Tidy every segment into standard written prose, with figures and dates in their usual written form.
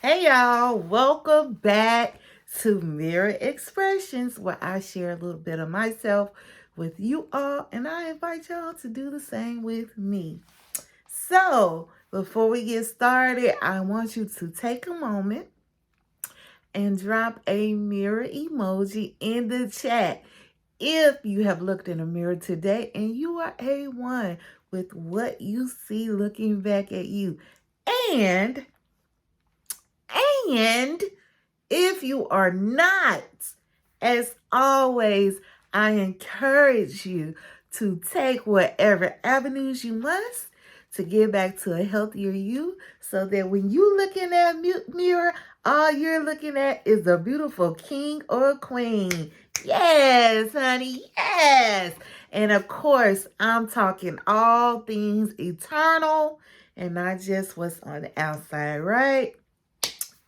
Hey y'all, welcome back to Mirror Expressions, where I share a little bit of myself with you all, and I invite y'all to do the same with me. So, before we get started, I want you to take a moment and drop a mirror emoji in the chat if you have looked in a mirror today and you are A1 with what you see looking back at you. And and if you are not, as always, I encourage you to take whatever avenues you must to get back to a healthier you so that when you look in that mirror, all you're looking at is a beautiful king or queen. Yes, honey, yes. And of course, I'm talking all things eternal and not just what's on the outside, right?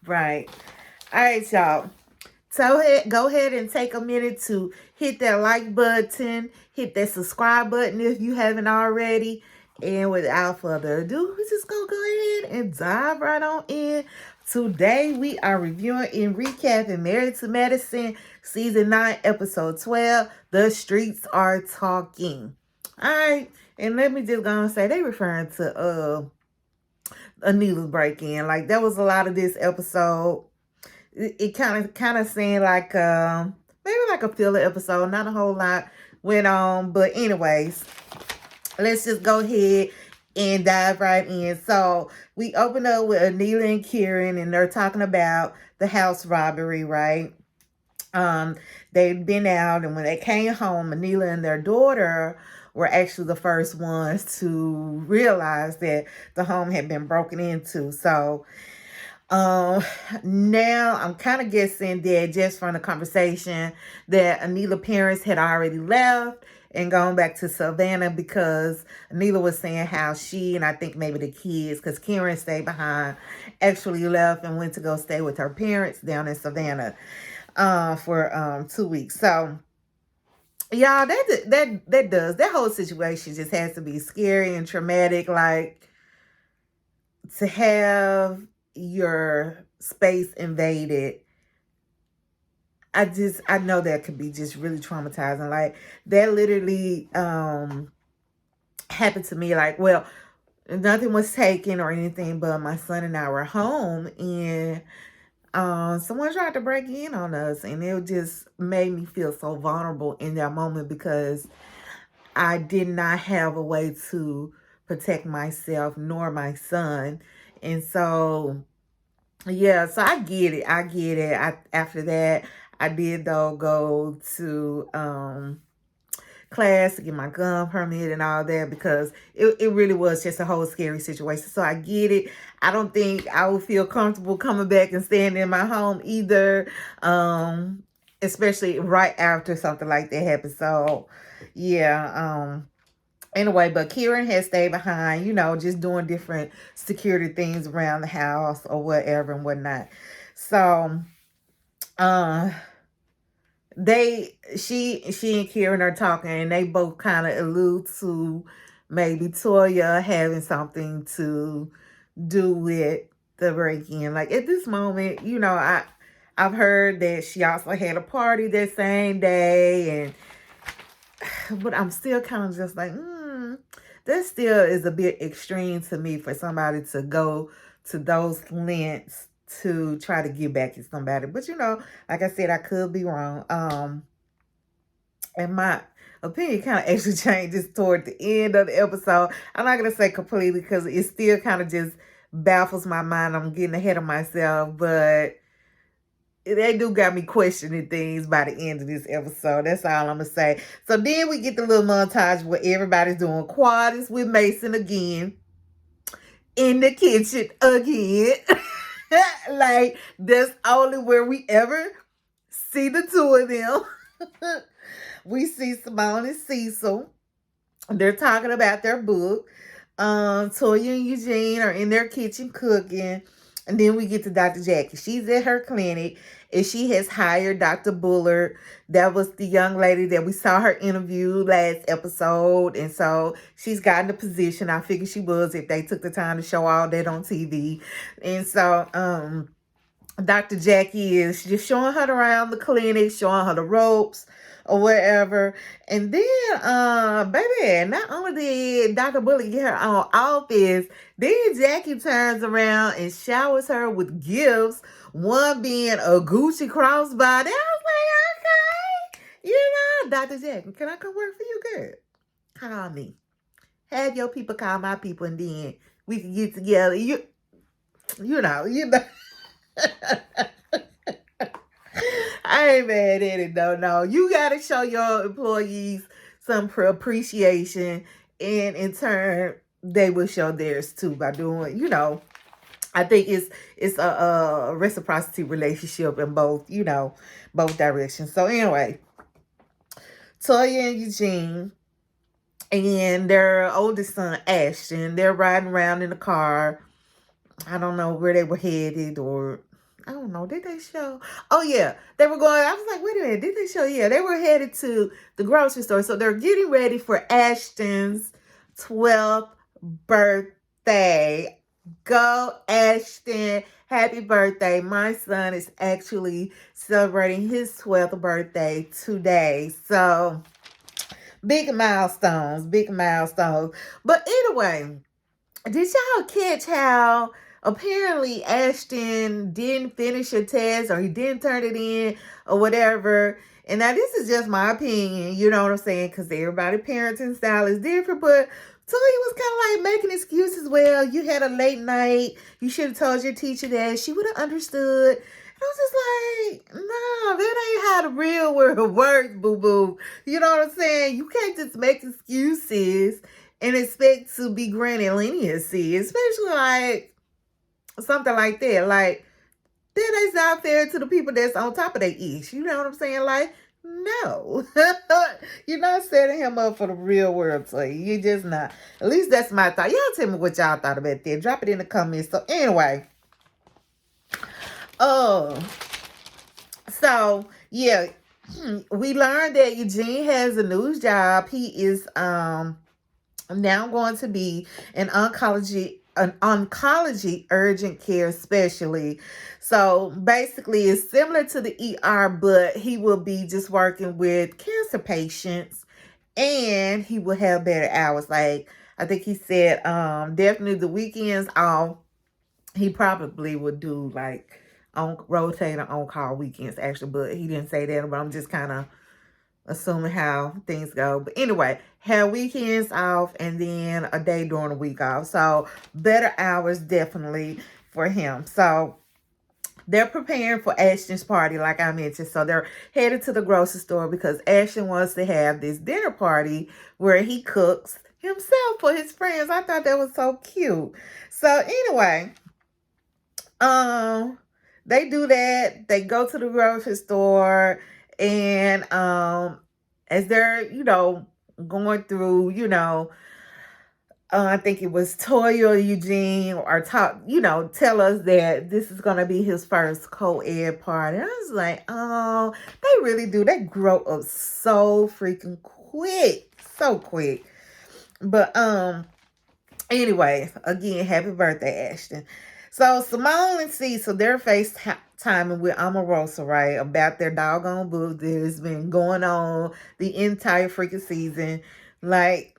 Right. All right, y'all. So go ahead and take a minute to hit that like button, hit that subscribe button if you haven't already. And without further ado, we're just going to go ahead and dive right on in. Today, we are reviewing and recapping Married to Medicine, Season 9, Episode 12, The Streets Are Talking. All right. And let me just go and say, they referring to Anila's break-in. Like, there was a lot of this episode. It kind of seemed like maybe like a filler episode. Not a whole lot went on, but anyways, let's just go ahead and dive right in. So we open up with Anila and Kieran, and they're talking about the house robbery, right? They'd been out, and when they came home, Anila and their daughter were actually the first ones to realize that the home had been broken into. So now I'm kind of guessing that just from the conversation that Anila's parents had already left and gone back to Savannah, because Anila was saying how she, and I think maybe the kids, because Kieran stayed behind, actually left and went to go stay with her parents down in Savannah for 2 weeks. So y'all, that whole situation just has to be scary and traumatic. Like, to have your space invaded, I know that could be just really traumatizing. Like, that literally happened to me. Like, well, nothing was taken or anything, but my son and I were home, and someone tried to break in on us, and it just made me feel so vulnerable in that moment, because I did not have a way to protect myself nor my son. And so, yeah, so I get it. After that, I did though go to class to get my gun permit and all that, because it really was just a whole scary situation. So I get it. I don't think I would feel comfortable coming back and staying in my home either. Especially right after something like that happened. So yeah, anyway, but Kieran had stayed behind, just doing different security things around the house or whatever and whatnot. So, uh, she and Kieran are talking, and they both kind of allude to maybe Toya having something to do with the break-in. Like, at this moment, I've heard that she also had a party that same day, but I'm still kind of just like, that still is a bit extreme to me for somebody to go to those lengths to try to get back at somebody. But like I said, I could be wrong. And my opinion kind of actually changes toward the end of the episode. I'm not gonna say completely, because it still kind of just baffles my mind. I'm getting ahead of myself, but they do got me questioning things by the end of this episode. That's all I'm gonna say. So then we get the little montage where everybody's doing quads with Mason again in the kitchen again. Like, that's only where we ever see the two of them. We see Simone and Cecil. They're talking about their book. Toya and Eugene are in their kitchen cooking. And then we get to Dr. Jackie. She's at her clinic, and she has hired Dr. Bullard. That was the young lady that we saw her interview last episode. And so she's gotten the position. I figured she was, if they took the time to show all that on TV. And so Dr. Jackie is just showing her around the clinic, showing her the ropes or whatever. And then, baby, not only did Dr. Bullock get her own office, then Jackie turns around and showers her with gifts, one being a Gucci crossbody. I was like, okay, Dr. Jackie, can I come work for you, girl? Call me. Have your people call my people, and then we can get together. You know. I ain't mad at it, though. No, you gotta show your employees some appreciation, and in turn, they will show theirs too by doing. I think it's a reciprocity relationship in both directions. So anyway, Toya and Eugene and their oldest son Ashton, they're riding around in the car. I don't know where they were headed, or I don't know. Did they show? Oh, yeah. They were going. I was like, wait a minute. Did they show? Yeah, they were headed to the grocery store. So they're getting ready for Ashton's 12th birthday. Go, Ashton. Happy birthday. My son is actually celebrating his 12th birthday today. So big milestones. But anyway, did y'all catch how apparently Ashton didn't finish a test, or he didn't turn it in, or whatever? And now this is just my opinion, you know what I'm saying? Because everybody's parenting style is different, but so he was kind of like making excuses. Well, you had a late night. You should have told your teacher that. She would have understood. And I was just like, no, that ain't how the real world works, boo-boo. You know what I'm saying? You can't just make excuses and expect to be granted leniency, especially like something like that. Like, that ain't not fair to the people that's on top of their ish. You know what I'm saying? Like, no. You're not setting him up for the real world, so you're just not. At least that's my thought. Y'all tell me what y'all thought about that. Drop it in the comments. So anyway, so yeah, we learned that Eugene has a new job. He is now going to be an oncology urgent care specialist. So basically it's similar to the ER, but he will be just working with cancer patients, and he will have better hours. Like, I think he said definitely the weekends off. He probably would do like rotating on-call weekends, actually, but he didn't say that. But I'm just kind of assuming how things go. But anyway, have weekends off and then a day during the week off. So better hours definitely for him. So they're preparing for Ashton's party, like I mentioned. So they're headed to the grocery store because Ashton wants to have this dinner party where he cooks himself for his friends. I thought that was so cute. So anyway, they do that. They go to the grocery store, and as they're, going through, I think it was Toya or Eugene or tell us that this is going to be his first co-ed party. I was like, oh, they really do. They grow up so freaking quick. So quick. But anyway, again, happy birthday, Ashton. So Simone and Cecil, they're FaceTiming with Omarosa, right, about their doggone book that has been going on the entire freaking season. Like,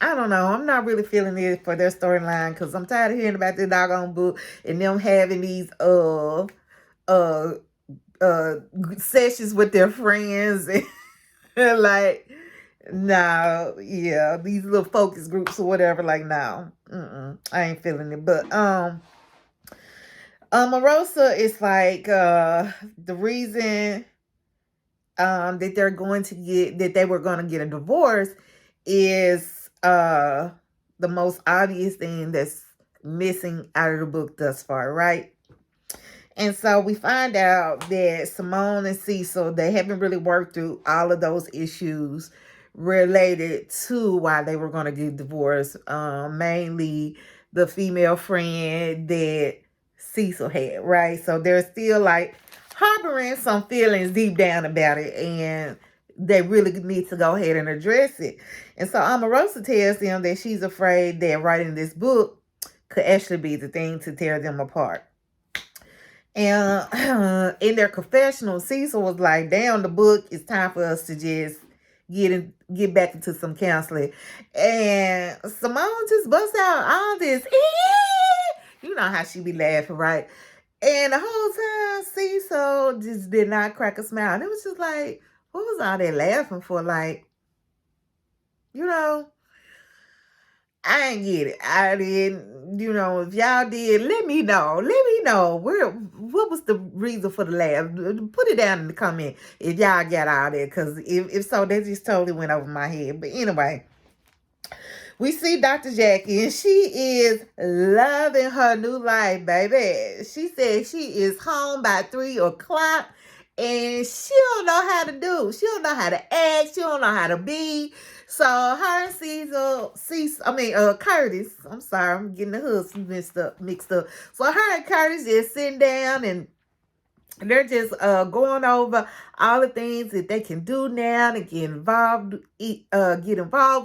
I don't know. I'm not really feeling it for their storyline because I'm tired of hearing about their doggone book and them having these sessions with their friends and like, no, yeah, these little focus groups or whatever. Like, no, I ain't feeling it. But Omarosa is like the reason that they were going to get a divorce is the most obvious thing that's missing out of the book thus far, right? And so we find out that Simone and Cecil, they haven't really worked through all of those issues related to why they were going to get divorced. Mainly the female friend that Cecil had, right? So they're still like harboring some feelings deep down about it, and they really need to go ahead and address it. And so Omarosa tells them that she's afraid that writing this book could actually be the thing to tear them apart. And in their confessional, Cecil was like, damn, the book, it's time for us to just get back into some counseling. And Simone just busts out all this. You know how she be laughing, right? And the whole time, Cecil just did not crack a smile. And it was just like, what was all that laughing for? Like, you know, I ain't get it. I didn't, if y'all did, let me know. Let me know. What was the reason for the laugh? Put it down in the comment if y'all got all that. Because if so, that just totally went over my head. But anyway, we see Dr. Jackie, and she is loving her new life, baby. She said she is home by 3 o'clock, and she don't know how to do. She don't know how to act. She don't know how to be. So her and Curtis, I'm sorry, I'm getting the hoods mixed up. So her and Curtis is sitting down, and they're just going over all the things that they can do now to get involved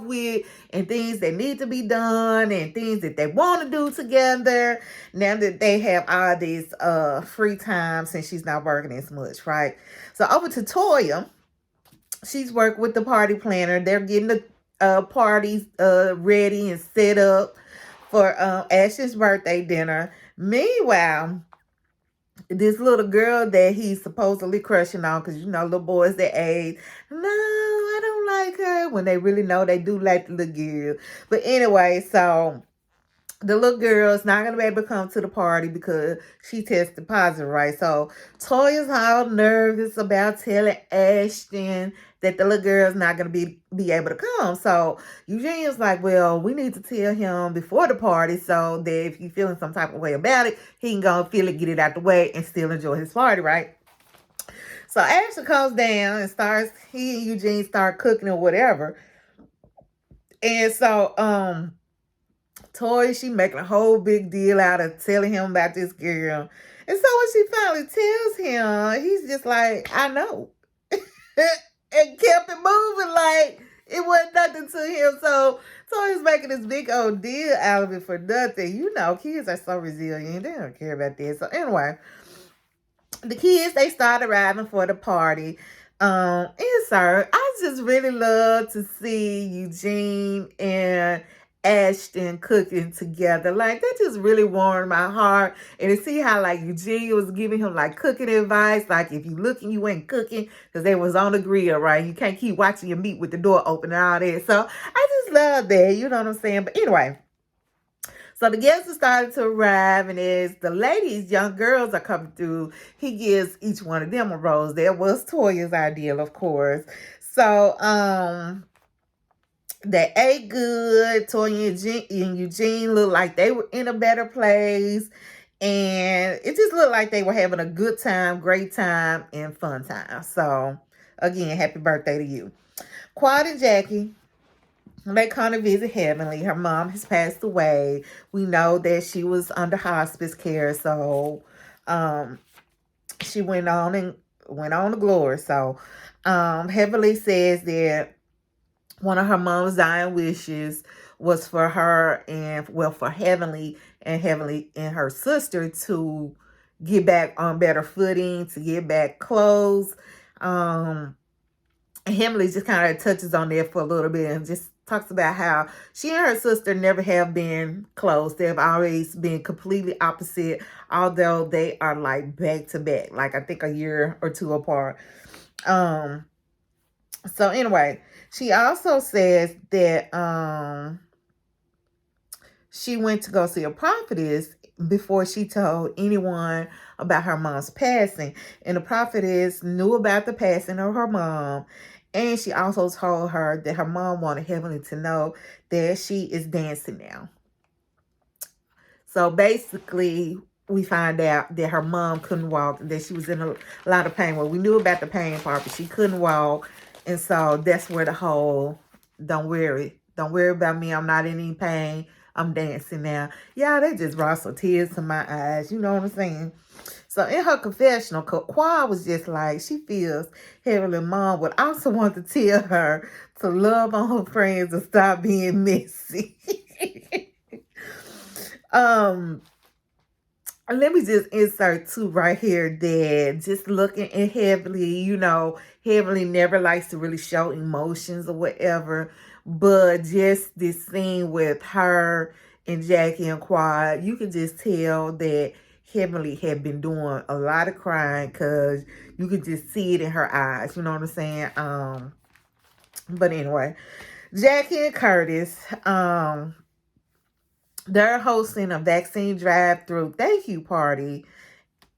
with, and things that need to be done, and things that they want to do together now that they have all this free time since she's not working as much, right? So over to Toya. She's worked with the party planner. They're getting the parties ready and set up for Ash's birthday dinner. Meanwhile, this little girl that he's supposedly crushing on, because little boys that age, no, I don't like her, when they really know they do like the little girl. But anyway, so the little girl's not going to be able to come to the party because she tested positive, right? So Toya's all nervous about telling Ashton that the little girl's not going to be able to come. So Eugene's like, well, we need to tell him before the party so that if he's feeling some type of way about it, he can go and feel it, get it out the way, and still enjoy his party, right? So Ashton comes down and he and Eugene start cooking or whatever. And so, Toya, she making a whole big deal out of telling him about this girl. And so when she finally tells him, he's just like, I know. And kept it moving like it wasn't nothing to him. So Toya's making this big old deal out of it for nothing. Kids are so resilient. They don't care about this. So anyway, the kids, they start arriving for the party. And sir, I just really love to see Eugene and Ashton cooking together. Like, that just really warmed my heart. And to see how, like, Eugene was giving him, like, cooking advice. Like, if you looking, you ain't cooking. Because they was on the grill, right? You can't keep watching your meat with the door open and all that. So, I just love that. You know what I'm saying? But anyway. So the guests are starting to arrive, and as the ladies, young girls, are coming through, he gives each one of them a rose. That was Toya's ideal, of course. So, they ate good. Toya and Eugene looked like they were in a better place. And it just looked like they were having a good time, great time, and fun time. So, again, happy birthday to you. Quad and Jackie, they come to visit Heavenly. Her mom has passed away. We know that she was under hospice care. So, she went on to glory. So, Heavenly says that one of her mom's dying wishes was for her for Heavenly and her sister to get back on better footing, to get back close. Heavenly just kind of touches on that for a little bit and just talks about how she and her sister never have been close. They've always been completely opposite, although they are like back to back, like I think a year or two apart. So anyway, she also says that she went to go see a prophetess before she told anyone about her mom's passing. And the prophetess knew about the passing of her mom. And she also told her that her mom wanted Heavenly to know that she is dancing now. So basically, we find out that her mom couldn't walk, that she was in a lot of pain. Well, we knew about the pain part, but she couldn't walk. And so that's where the whole, don't worry about me, I'm not in any pain, I'm dancing now. Yeah, that just brought some tears to my eyes. You know what I'm saying? So in her confessional, Qua was just like, she feels Heavenly Mom would also want to tell her to love on her friends and stop being messy. let me just insert too right here that just looking at Heavenly, Heavenly never likes to really show emotions or whatever. But just this scene with her and Jackie and Quad, you can just tell that Heavenly had been doing a lot of crying because you could just see it in her eyes. You know what I'm saying? But anyway, Jackie and Curtis, they're hosting a vaccine drive-through thank you party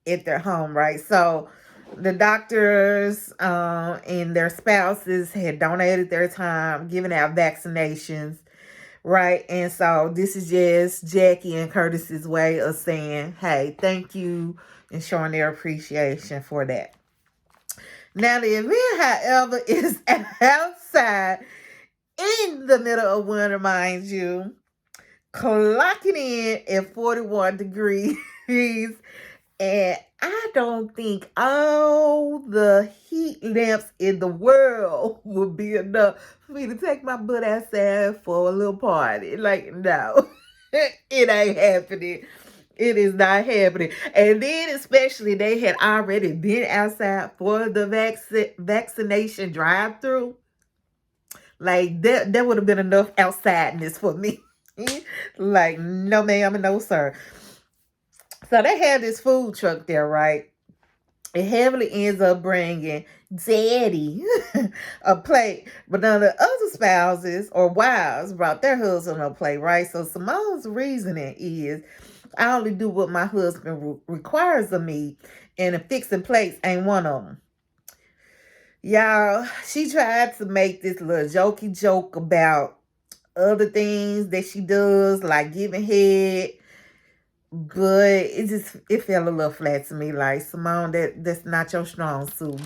at their home, right? So the doctors and their spouses had donated their time giving out vaccinations, right? And so this is just Jackie and Curtis's way of saying, hey, thank you, and showing their appreciation for that. Now the event, however, is outside in the middle of winter, mind you, clocking in at 41 degrees. And I don't think all the heat lamps in the world would be enough for me to take my butt outside for a little party. Like, no, it ain't happening. It is not happening. And then especially they had already been outside for the vaccination drive-through. Like, that would have been enough outsideness for me. Like, no ma'am and no sir. So they had this food truck there, right? It heavily ends up bringing Daddy a plate. But none of the other spouses or wives brought their husband a plate, right? So Simone's reasoning is, I only do what my husband requires of me, and fixing plates ain't one of them. Y'all, she tried to make this little jokey joke about other things that she does, like giving head, but it fell a little flat to me. Like, Simone, that's not your strong suit.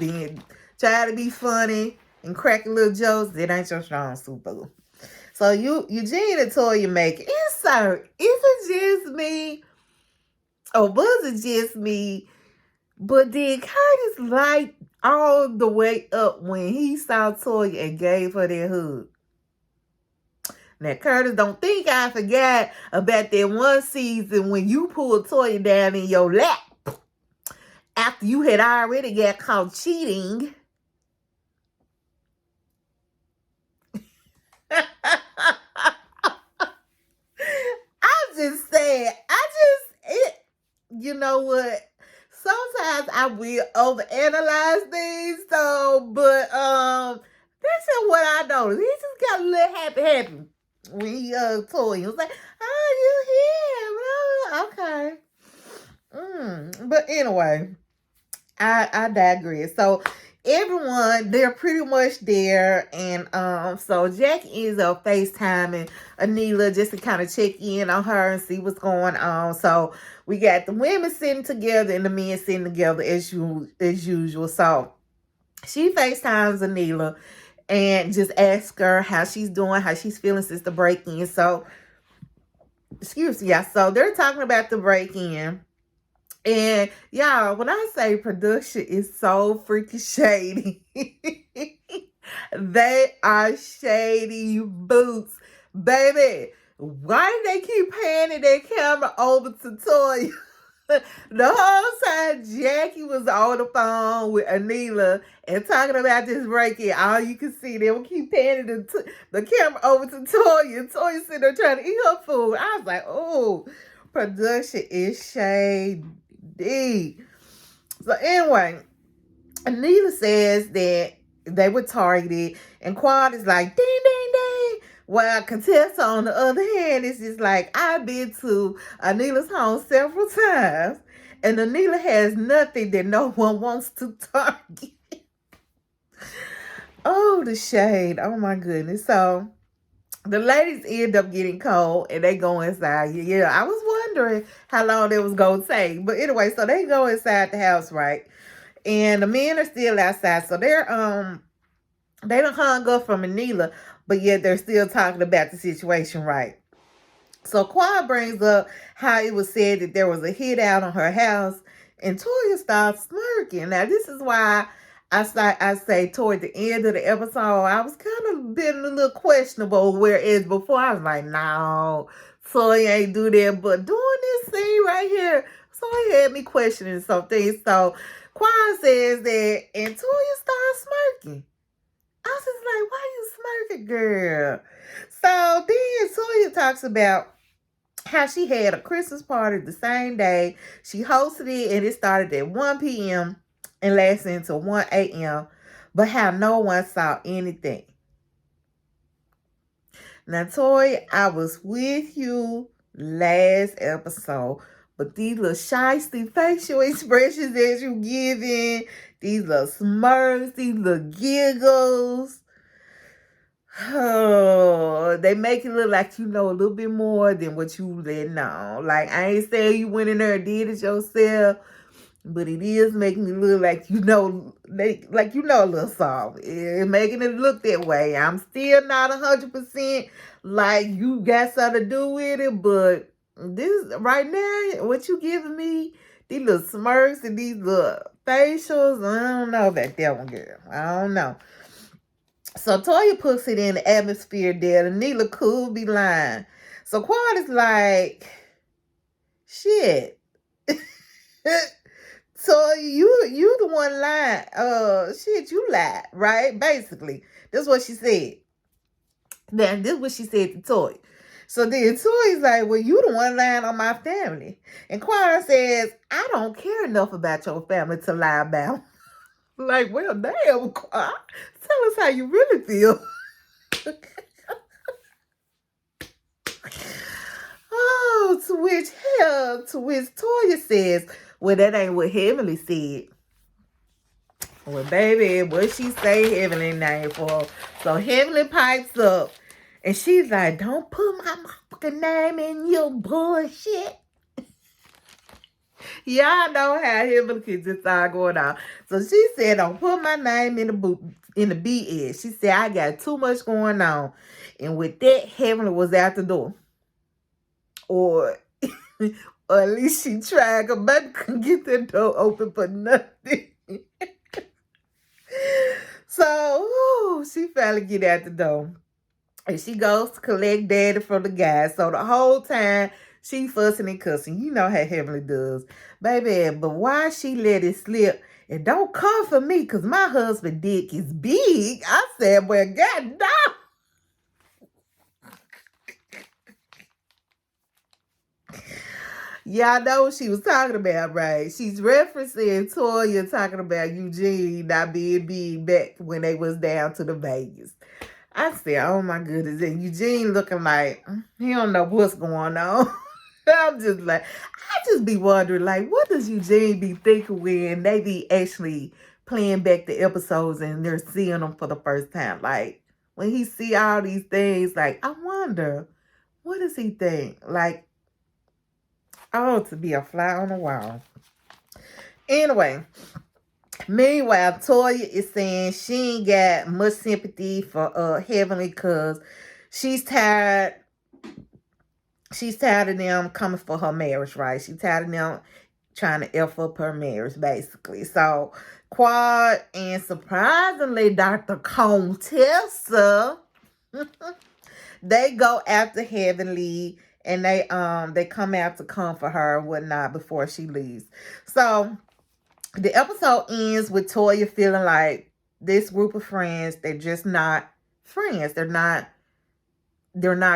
Try to be funny and cracking little jokes, that ain't your strong suit, boo. So Eugene and Toya make insert. Is it just me? Or was it just me? But did Curtis light all the way up when he saw Toya and gave her that hug? Now, Curtis, don't think I forgot about that one season when you pulled Toya down in your lap after you had already got caught cheating. I'm just saying, you know what? Sometimes I will overanalyze things, but that's just what I noticed. He just got a little happy when he told you. He was like, oh, you here? Oh, okay. But anyway, I digress. So everyone, they're pretty much there, and so Jack ends up FaceTiming Anila just to kind of check in on her and see what's going on. So we got the women sitting together and the men sitting together as usual. So she FaceTimes Anila and just asks her how she's doing, how she's feeling since the break-in. So, excuse me, y'all. So they're talking about the break-in. And y'all, when I say production is so freaking shady, they are shady boots, baby. Why do they keep handing their camera over to Toya? The whole time Jackie was on the phone with Anila and talking about this break-in, all you can see, they will keep panning the camera over to Toya. And Toya sitting there trying to eat her food. I was like, oh, production is shady. So anyway, Anila says that they were targeted, and Quad is like, ding, ding, ding. While Contessa, on the other hand, is just like, I've been to Anila's home several times, and Anila has nothing that no one wants to target. Oh, the shade. Oh, my goodness. So the ladies end up getting cold, and they go inside. Yeah, I was wondering how long it was going to take. But anyway, so they go inside the house, right? And the men are still outside. So they're, they done hung up from Anila, but yet they're still talking about the situation, right? So Quad brings up how it was said that there was a hit out on her house, and Toya starts smirking. Now, this is why I say toward the end of the episode, I was kind of being a little questionable, whereas before I was like, no, Toya ain't do that. But doing this scene right here, So it had me questioning something. So Quan says that, and Toya starts smirking. I was just like, why you smirking, girl? So then Toya talks about how she had a Christmas party the same day. She hosted it and it started at 1 p.m. and lasted until 1 a.m. But how no one saw anything. Now, Toy, I was with you last episode, but these little shysty facial expressions that you giving, these little smirks, these little giggles, oh, they make it look like you know a little bit more than what you letting on. Like, I ain't saying you went in there and did it yourself, but it is making it look like you know, like you know a little something. It's making it look that way. I'm still not 100% like you got something to do with it, but this right now, what you giving me, these little smirks and these little facials, I don't know about that one, girl. I don't know. So Toya puts it in the atmosphere there. The Neela could be lying. So Quad is like, shit. So you the one lying. Shit, you lied, right? Basically. That's what she said. Then this is what she said to Toy. So then Toy's like, well, you the one lying on my family. And Quad says, I don't care enough about your family to lie about. Like, well, damn, Quad. Tell us how you really feel. Oh, to which Toya says, well, that ain't what Heavenly said. Well, baby, what she say Heavenly name for? So Heavenly pipes up, and she's like, don't put my motherfucking name in your bullshit. Y'all know how Heavenly can just start going on. So she said, don't put my name in the BS. She said, I got too much going on. And with that, Heavenly was out the door. Or at least she tried, but couldn't get the door open for nothing. So she finally get out the door. And she goes to collect Daddy from the guy. So the whole time, she fussing and cussing. You know how Heavenly does. Baby, but why she let it slip? And don't come for me, because my husband dick is big. I said, well, God damn. Y'all know what she was talking about, right? She's referencing Toya talking about Eugene not being big back when they was down to the Vegas. I said, oh my goodness. And Eugene looking like he don't know what's going on. I'm just like, I just be wondering, like, what does Eugene be thinking when they be actually playing back the episodes and they're seeing them for the first time? Like, when he see all these things, like, I wonder, what does he think? Like, oh, to be a fly on the wall. Anyway, meanwhile, Toya is saying she ain't got much sympathy for Heavenly because she's tired. She's tired of them coming for her marriage, right? She's tired of them trying to F up her marriage, basically. So, Quad and surprisingly, Dr. Contessa, they go after Heavenly and they come out to comfort her and whatnot before she leaves. So, the episode ends with Toya feeling like this group of friends, they're just not friends. They're not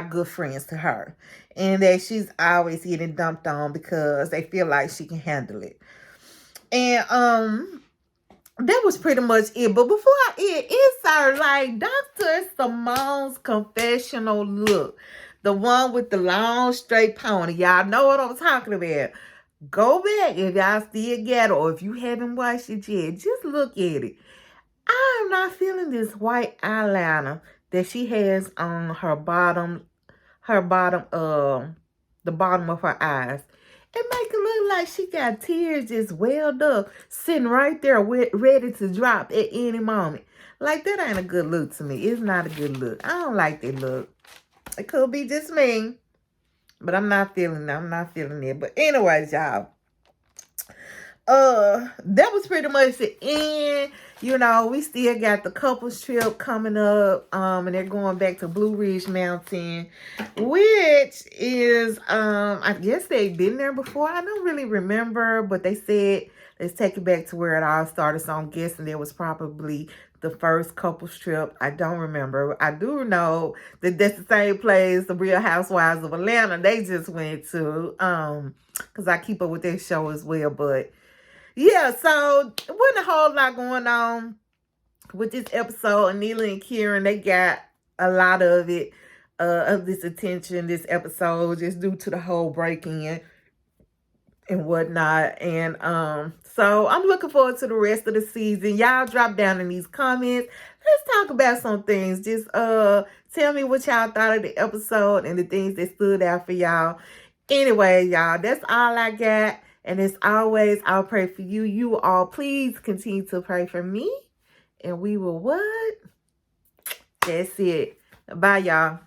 good friends to her. And that she's always getting dumped on because they feel like she can handle it. And that was pretty much it. But before it's our like Dr. Simone's confessional look. The one with the long straight pony. Y'all know what I'm talking about. Go back if y'all still get it, or if you haven't watched it yet, just look at it. I am not feeling this white eyeliner that she has on the bottom of her eyes. It make it look like she got tears just welled up, sitting right there ready to drop at any moment. Like, that ain't a good look to me. It's not a good look. I don't like that look. It could be just me, but I'm not feeling it. I'm not feeling it. But anyways, y'all, that was pretty much the end. you know, we still got the couples trip coming up, and they're going back to Blue Ridge Mountain, which is, I guess they've been there before. I don't really remember, but they said let's take it back to where it all started. So I'm guessing there was probably the first couples trip. I don't remember. I do know that that's the same place the Real Housewives of Atlanta they just went to, because I keep up with their show as well. But yeah, so it wasn't a whole lot going on with this episode. Anila and Kieran, they got a lot of it, of this attention, this episode, just due to the whole break-in and whatnot. And so I'm looking forward to the rest of the season. Y'all drop down in these comments. Let's talk about some things. Just tell me what y'all thought of the episode and the things that stood out for y'all. Anyway, y'all, that's all I got. And as always, I'll pray for you. You all, please continue to pray for me. And we will what? That's it. Bye, y'all.